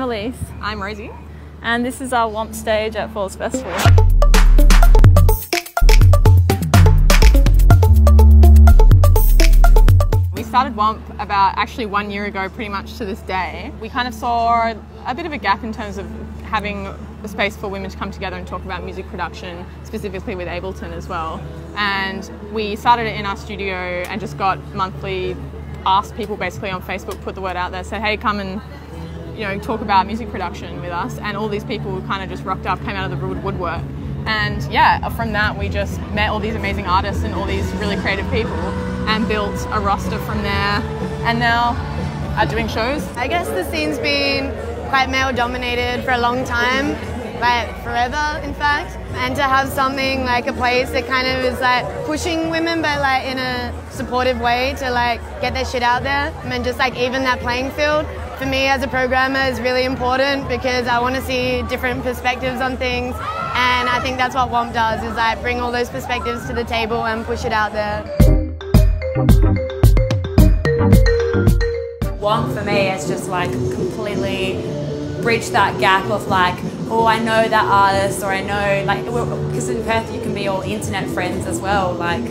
Elise. I'm Rosie. And this is our WOMPP stage at Falls Festival. We started WOMPP about actually 1 year ago, pretty much to this day. We kind of saw a bit of a gap in terms of having a space for women to come together and talk about music production, specifically with Ableton as well. And we started it in our studio and just got monthly, asked people basically on Facebook, put the word out there, said, hey, come and talk about music production with us. And all these people kind of just rocked up, came out of the woodwork. And yeah, from that we just met all these amazing artists and all these really creative people and built a roster from there, and now are doing shows. I guess the scene's been quite male dominated for a long time, like forever in fact, and to have something like a place that kind of is like pushing women but like in a supportive way to like get their shit out there and just like even that playing field for me as a programmer is really important, because I want to see different perspectives on things, and I think that's what WOMPP does, is like bring all those perspectives to the table and push it out there. WOMPP for me has just like completely bridged that gap of like, oh, I know that artist, or I know, like, because in Perth you can be all internet friends as well, like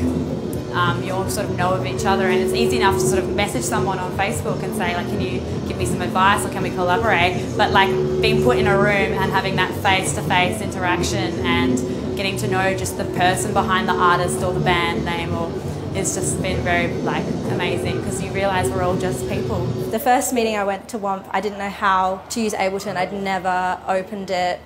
you all sort of know of each other, and it's easy enough to sort of message someone on Facebook and say like, can you give me some advice or can we collaborate? But like being put in a room and having that face-to-face interaction and getting to know just the person behind the artist or the band name, or it's just been very like amazing, because you realise we're all just people. The first meeting I went to WOMPP, I didn't know how to use Ableton. I'd never opened it,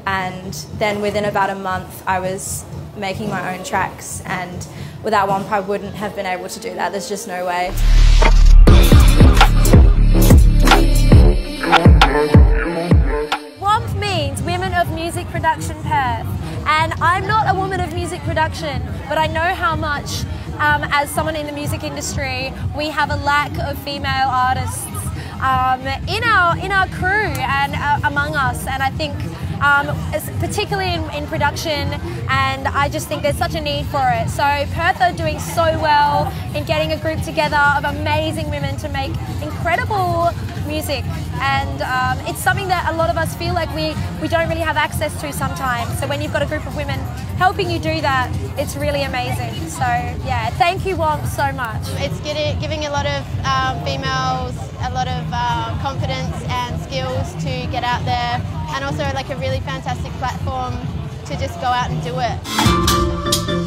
and then within about a month I was making my own tracks, and without WOMPP I wouldn't have been able to do that. There's just no way. WOMPP means Women of Music Production Perth, and I'm not a woman of music production, but I know how much as someone in the music industry, we have a lack of female artists in our crew and among us, and I think particularly in production, and I just think there's such a need for it. So Perth are doing so well in getting a group together of amazing women to make incredible music, and it's something that a lot of us feel like we don't really have access to sometimes. So when you've got a group of women helping you do that, it's really amazing. So yeah, thank you WOMPP so much. It's giving a lot of females a lot of confidence and skills to get out there, and also like a really fantastic platform to just go out and do it.